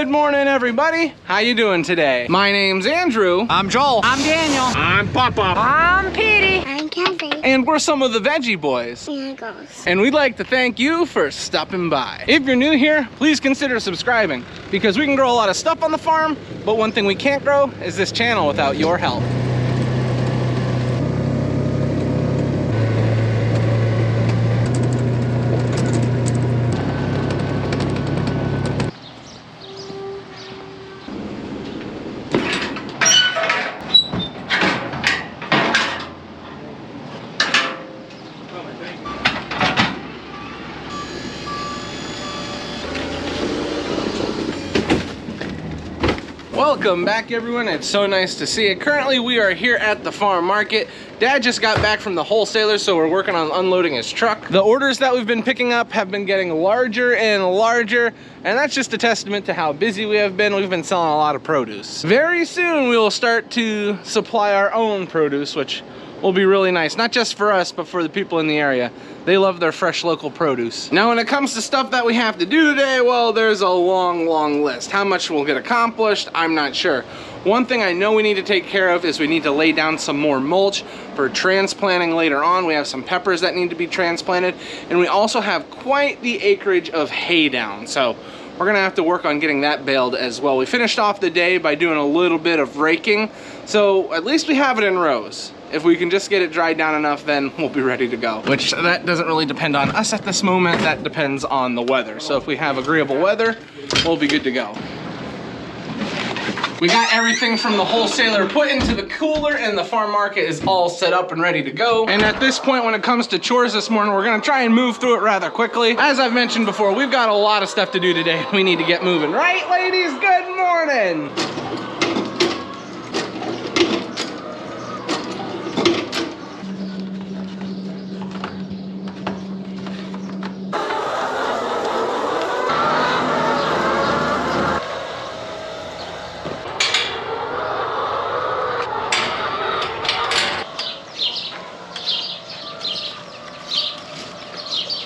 Good morning, everybody. How you doing today? My name's Andrew. I'm Joel. I'm Daniel. I'm Papa. I'm Petey. I'm Kathy. And we're some of the Veggie Boys. And girls. And we'd like to thank you for stopping by. If you're new here, please consider subscribing because we can grow a lot of stuff on the farm, but one thing we can't grow is this channel without your help. Welcome back, everyone. It's so nice to see you. Currently, we are here at the farm market. Dad just got back from the wholesaler, so we're working on unloading his truck. The orders that we've been picking up have been getting larger and larger, and that's just a testament to how busy we have been. We've been selling a lot of produce. Very soon, we will start to supply our own produce, which will be really nice, not just for us, but for the people in the area. They love their fresh local produce. Now, when it comes to stuff that we have to do today, well, there's a long list. How much will get accomplished, I'm not sure. One thing I know we need to take care of is we need to lay down some more mulch for transplanting later on. We have some peppers that need to be transplanted, and we also have quite the acreage of hay down. So we're gonna have to work on getting that baled as well. We finished off the day by doing a little bit of raking, so at least we have it in rows. If we can just get it dried down enough, then we'll be ready to go. Which, that doesn't really depend on us at this moment, that depends on the weather. So if we have agreeable weather, we'll be good to go. We got everything from the wholesaler put into the cooler, and the farm market is all set up and ready to go. And at this point, when it comes to chores this morning, we're gonna try and move through it rather quickly. As I've mentioned before, we've got a lot of stuff to do today. We need to get moving. Right, ladies? Good morning.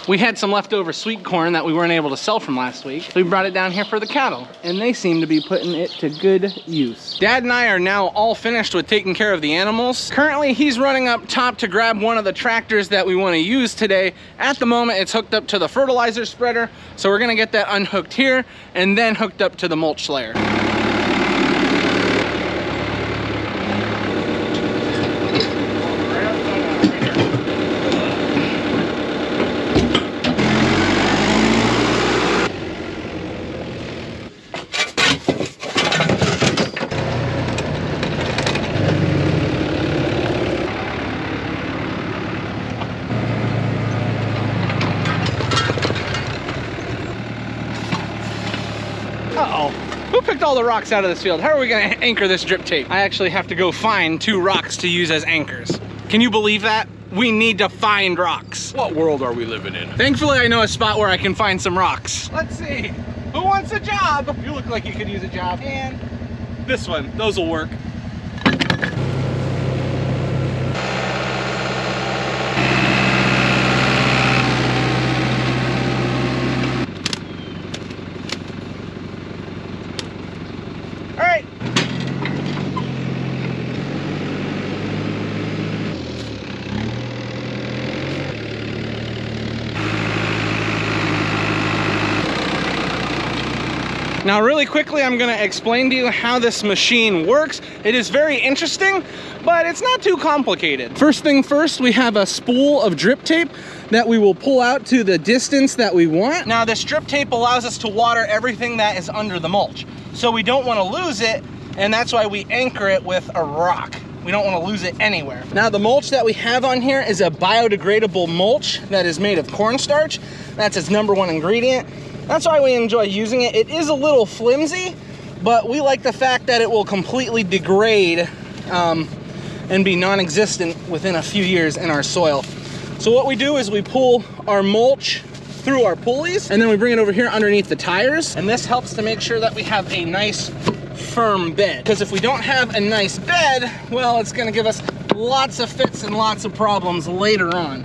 We had some leftover sweet corn that we weren't able to sell from last week. So we brought it down here for the cattle, and they seem to be putting it to good use. Dad and I are now all finished with taking care of the animals. Currently, he's running up top to grab one of the tractors that we want to use today. At the moment, it's hooked up to the fertilizer spreader, so we're gonna get that unhooked here and then hooked up to the mulch layer. Uh-oh, who picked all the rocks out of this field? How are we gonna anchor this drip tape? I actually have to go find 2 rocks to use as anchors. Can you believe that? We need to find rocks. What world are we living in? Thankfully, I know a spot where I can find some rocks. Let's see, who wants a job? You look like you could use a job. And this one, those will work. Now, really quickly, I'm gonna explain to you how this machine works. It is very interesting, but it's not too complicated. First thing first, we have a spool of drip tape that we will pull out to the distance that we want. Now, this drip tape allows us to water everything that is under the mulch. So we don't wanna lose it, and that's why we anchor it with a rock. We don't want to lose it anywhere. Now, the mulch that we have on here is a biodegradable mulch that is made of cornstarch. That's its #1 ingredient. That's why we enjoy using it. It is a little flimsy, but we like the fact that it will completely degrade and be non-existent within a few years in our soil. So what we do is we pull our mulch through our pulleys, and then we bring it over here underneath the tires. And this helps to make sure that we have a nice firm bed. Because if we don't have a nice bed, well, it's gonna give us lots of fits and lots of problems later on.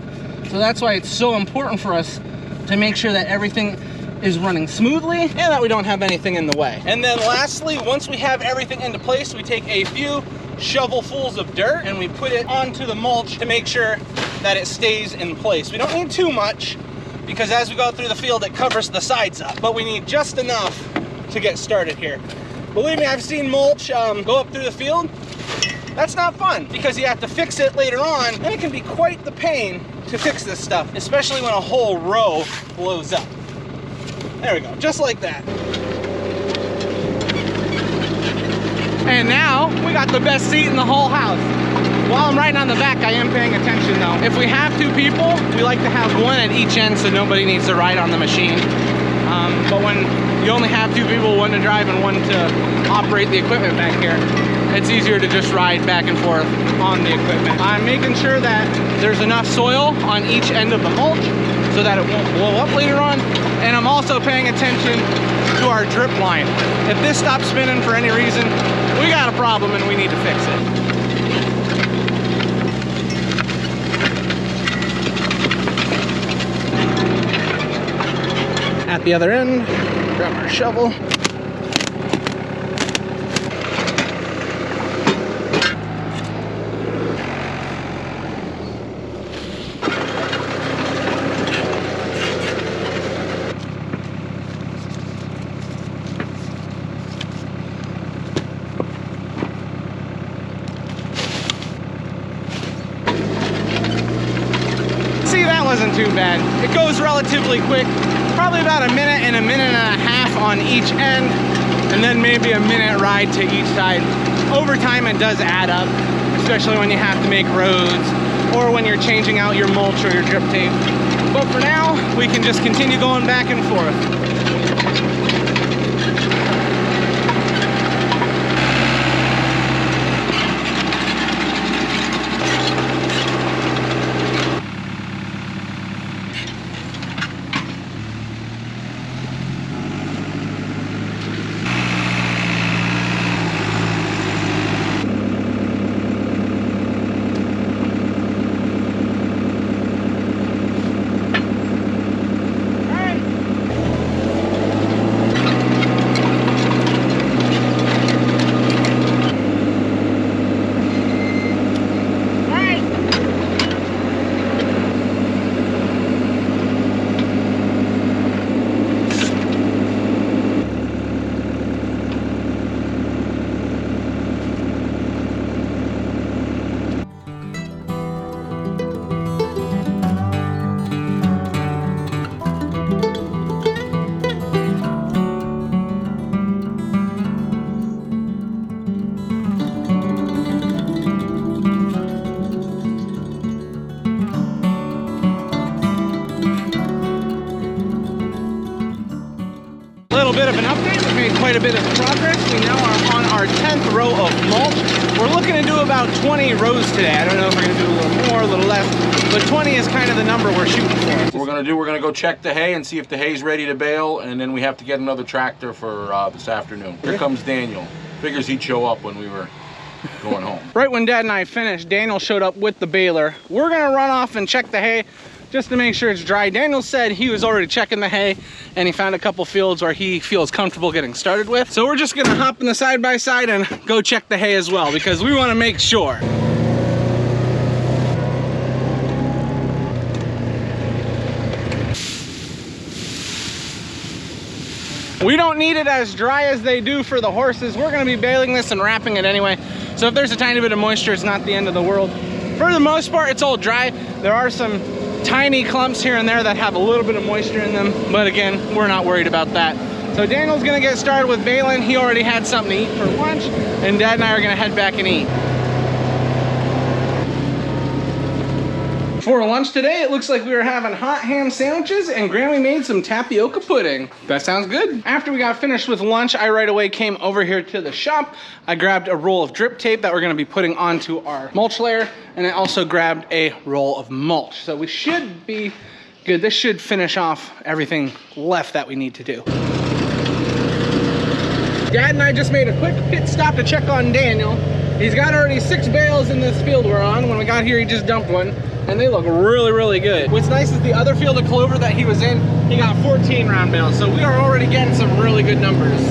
So that's why it's so important for us to make sure that everything is running smoothly and that we don't have anything in the way. And then lastly, once we have everything into place, we take a few shovelfuls of dirt and we put it onto the mulch to make sure that it stays in place. We don't need too much because as we go through the field, it covers the sides up, but we need just enough to get started here. Believe me, I've seen mulch go up through the field. That's not fun because you have to fix it later on, and it can be quite the pain to fix this stuff, especially when a whole row blows up. There we go, just like that. And now we got the best seat in the whole house. While I'm riding on the back, I am paying attention though. If we have two people, we like to have one at each end so nobody needs to ride on the machine. But when you only have two people, one to drive and one to operate the equipment back here, it's easier to just ride back and forth on the equipment. I'm making sure that there's enough soil on each end of the mulch so that it won't blow up later on. And I'm also paying attention to our drip line. If this stops spinning for any reason, we got a problem and we need to fix it. At the other end, grab our shovel. See, that wasn't too bad. It goes relatively quick. Probably about a minute and a half on each end, and then maybe a minute ride to each side. Over time it does add up, especially when you have to make roads or when you're changing out your mulch or your drip tape. But for now, we can just continue going back and forth. Bit of an update. We've made quite a bit of progress. We now are on our 10th row of mulch. We're looking to do about 20 rows today. I don't know if we're going to do a little more, a little less, but 20 is kind of the number we're shooting for. What we're going to go check the hay and see if the hay's ready to bale, and then we have to get another tractor for this afternoon. Here comes Daniel. Figures he'd show up when we were going home. Right when Dad and I finished, Daniel showed up with the baler. We're going to run off and check the hay just to make sure it's dry. Daniel said he was already checking the hay and he found a couple fields where he feels comfortable getting started with. So we're just gonna hop in the side-by-side and go check the hay as well because we wanna make sure. We don't need it as dry as they do for the horses. We're gonna be baling this and wrapping it anyway. So if there's a tiny bit of moisture, it's not the end of the world. For the most part, it's all dry. There are some tiny clumps here and there that have a little bit of moisture in them, but again, we're not worried about that. So Daniel's gonna get started with baling. He already had something to eat for lunch, and Dad and I are gonna head back and eat. For lunch today, it looks like we were having hot ham sandwiches and Grammy made some tapioca pudding. That sounds good. After we got finished with lunch, I right away came over here to the shop. I grabbed a roll of drip tape that we're gonna be putting onto our mulch layer, and I also grabbed a roll of mulch. So we should be good. This should finish off everything left that we need to do. Dad and I just made a quick pit stop to check on Daniel. He's got already 6 bales in this field we're on. When we got here, he just dumped one. and they look really, really good. What's nice is the other field of clover that he was in, he got 14 round bales, so we are already getting some really good numbers.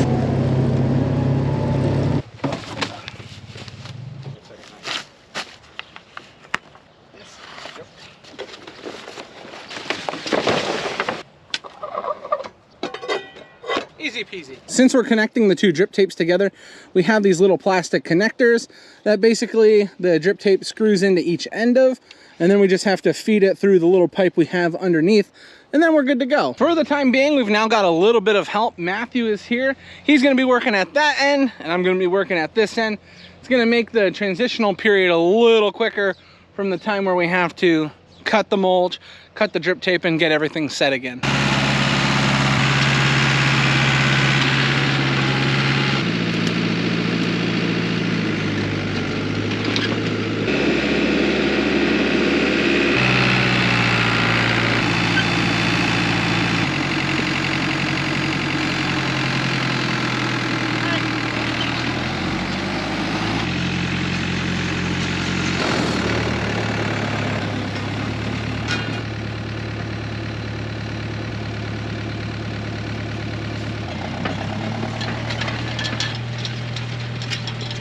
Easy peasy. Since we're connecting the two drip tapes together, we have these little plastic connectors that basically the drip tape screws into each end of, and then we just have to feed it through the little pipe we have underneath, and then we're good to go. For the time being, we've now got a little bit of help. Matthew is here. He's gonna be working at that end, and I'm gonna be working at this end. It's gonna make the transitional period a little quicker from the time where we have to cut the mulch, cut the drip tape, and get everything set again.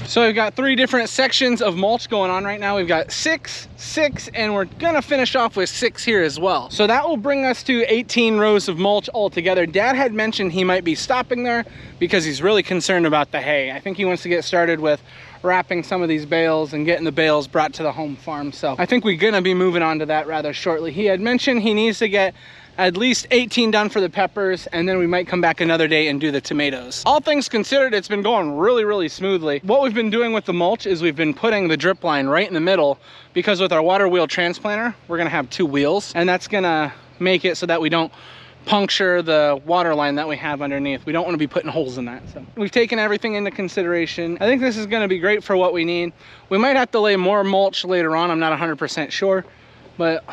So we've got 3 different sections of mulch going on right now. We've got 6, 6, and we're gonna finish off with 6 here as well. So that will bring us to 18 rows of mulch altogether. Dad had mentioned he might be stopping there because he's really concerned about the hay. I think he wants to get started with wrapping some of these bales and getting the bales brought to the home farm. So I think we're gonna be moving on to that rather shortly. He had mentioned he needs to get at least 18 done for the peppers, and then we might come back another day and do the tomatoes. All things considered, it's been going really, really smoothly. What we've been doing with the mulch is we've been putting the drip line right in the middle, because with our water wheel transplanter, we're gonna have 2 wheels, and that's gonna make it so that we don't puncture the water line that we have underneath. We don't want to be putting holes in that. So we've taken everything into consideration. I think this is going to be great for what we need. We might have to lay more mulch later on. I'm not 100% sure, but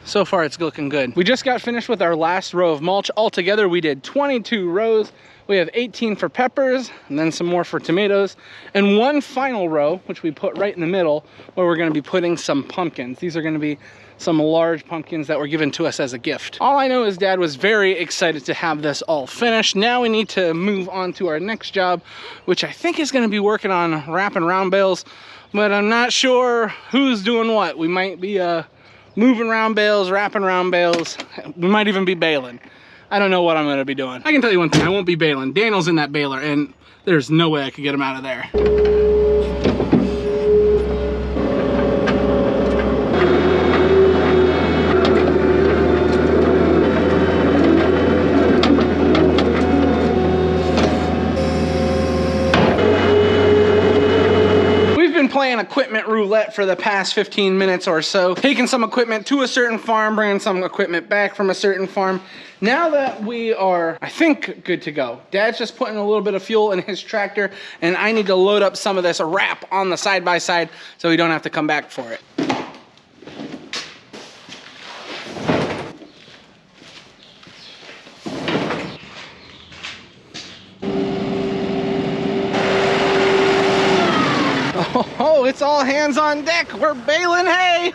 so far it's looking good. We just got finished with our last row of mulch. Altogether we did 22 rows. We have 18 for peppers, and then some more for tomatoes, and 1 final row, which we put right in the middle, where we're going to be putting some pumpkins. These are going to be some large pumpkins that were given to us as a gift. All I know is Dad was very excited to have this all finished. Now we need to move on to our next job, which I think is going to be working on wrapping round bales, but I'm not sure who's doing what. We might be moving round bales, wrapping round bales. We might even be baling. I don't know what I'm going to be doing. I can tell you one thing, I won't be baling. Daniel's in that baler, and there's no way I could get him out of there. Playing equipment roulette for the past 15 minutes or so, taking some equipment to a certain farm, bringing some equipment back from a certain farm. Now that we are, I think, good to go, Dad's just putting a little bit of fuel in his tractor, and I need to load up some of this wrap on the side-by-side so we don't have to come back for it. Oh, it's all hands on deck. We're baling hay.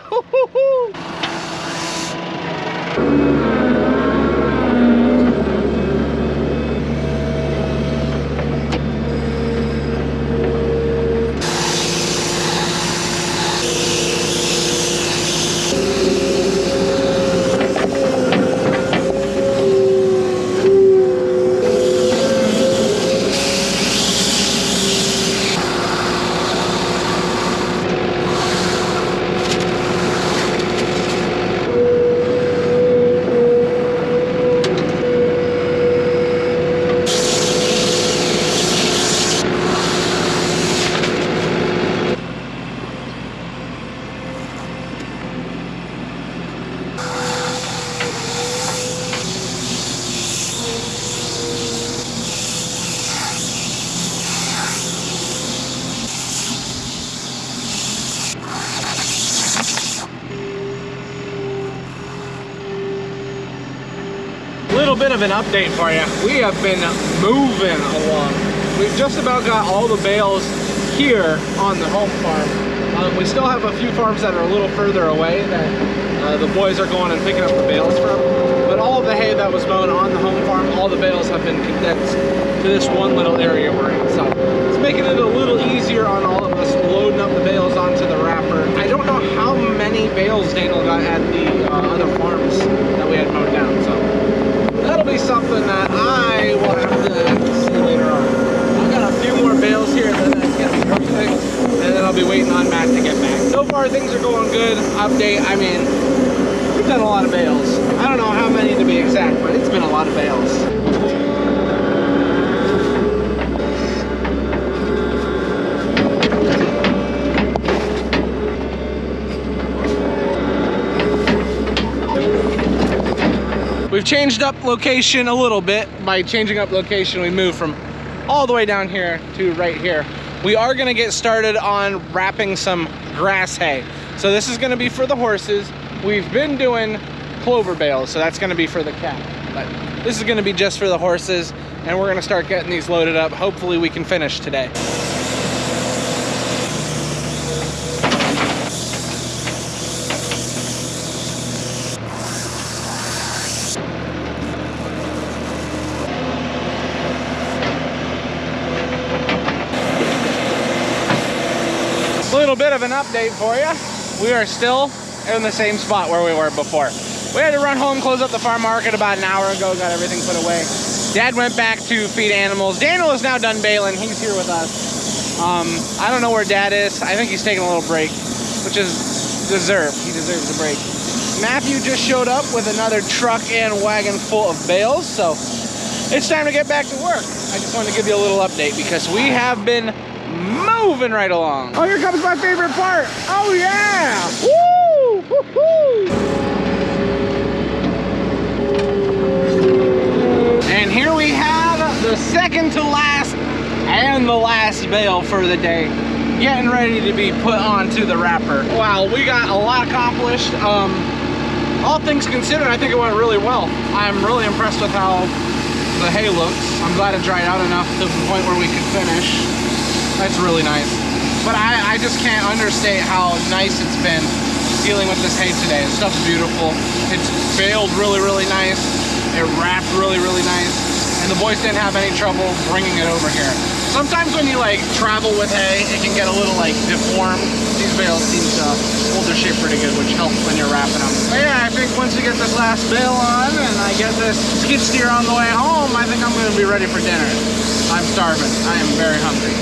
Little bit of an update for you. We have been moving along. We've just about got all the bales here on the home farm. We still have a few farms that are a little further away that the boys are going and picking up the bales from. But all of the hay that was mown on the home farm, all the bales have been condensed to this one little area we're in. So it's making it a little easier on all of us loading up the bales onto the wrapper. I don't know how many bales Daniel got at the other farms that we had mowed down. So that'll be something that I will have to see later on. I've got a few more bales here and then that's gonna be perfect. And then I'll be waiting on Matt to get back. So far things are going good. Update, I mean, we've done a lot of bales. I don't know how many to be exact, but it's been a lot of bales. We've changed up location a little bit. By changing up location, we moved from all the way down here to right here. We are gonna get started on wrapping some grass hay. So this is gonna be for the horses. We've been doing clover bales, so that's gonna be for the cattle. But this is gonna be just for the horses, and we're gonna start getting these loaded up. Hopefully we can finish today. A little bit of an update for you. We are still in the same spot where we were before. We had to run home, close up the farm market about an hour ago, got everything put away. Dad went back to feed animals. Daniel is now done baling. He's here with us. I don't know where Dad is. I think he's taking a little break, which is deserved. He deserves a break. Matthew just showed up with another truck and wagon full of bales, so it's time to get back to work. I just wanted to give you a little update because we have been moving right along. Oh, here comes my favorite part. Oh yeah! Woo! Woo-hoo! And here we have the second to last and the last bale for the day, getting ready to be put onto the wrapper. Wow, we got a lot accomplished. All things considered, I think it went really well. I'm really impressed with how the hay looks. I'm glad it dried out enough to the point where we could finish. That's really nice. But I just can't understate how nice it's been dealing with this hay today. The stuff's beautiful. It's baled really, really nice. It wrapped really, really nice. And the boys didn't have any trouble bringing it over here. Sometimes when you like travel with hay, it can get a little like deformed. These bales seem to hold their shape pretty good, which helps when you're wrapping them. But yeah, I think once we get this last bale on and I get this skid steer on the way home, I think I'm gonna be ready for dinner. I'm starving. I am very hungry.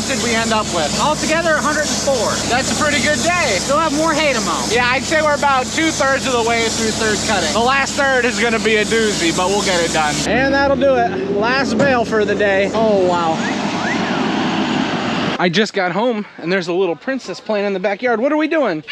Did we end up with? Altogether 104. That's a pretty good day. Still have more hay to mow. Yeah, I'd say we're about 2/3 of the way through third cutting. The last third is gonna be a doozy, but we'll get it done. And that'll do it. Last bale for the day. Oh, wow. I just got home and there's a little princess playing in the backyard. What are we doing?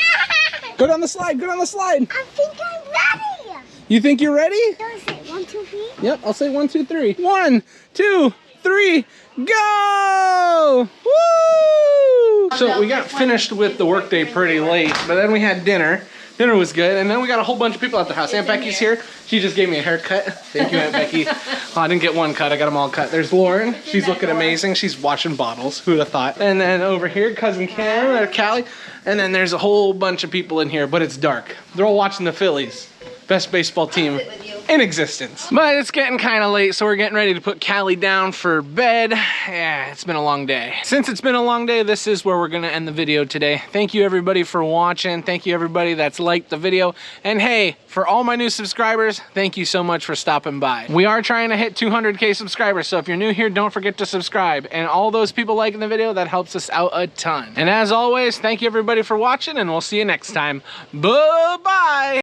Go down the slide, go down the slide. I think I'm ready. You think you're ready? Do I say 1, 2, 3? Yep, I'll say 1, 2, 3. 1, 2, 3, go! Woo! So we got finished with the workday pretty late, but then we had dinner. Dinner was good, and then we got a whole bunch of people at the house. Aunt Becky's here. She just gave me a haircut. Thank you, Aunt Becky. Oh, I didn't get one cut. I got them all cut. There's Lauren. She's looking amazing. She's washing bottles. Who'd have thought? And then over here, Cousin Cam or Callie. And then there's a whole bunch of people in here, but it's dark. They're all watching the Phillies. Best baseball team in existence. But it's getting kind of late, so we're getting ready to put Callie down for bed. Yeah, it's been a long day. Since it's been a long day, this is where we're gonna end the video today. Thank you everybody for watching. Thank you everybody that's liked the video. And hey, for all my new subscribers, thank you so much for stopping by. We are trying to hit 200K subscribers, so if you're new here, don't forget to subscribe. And all those people liking the video, that helps us out a ton. And as always, thank you everybody for watching, and we'll see you next time. Bye-bye!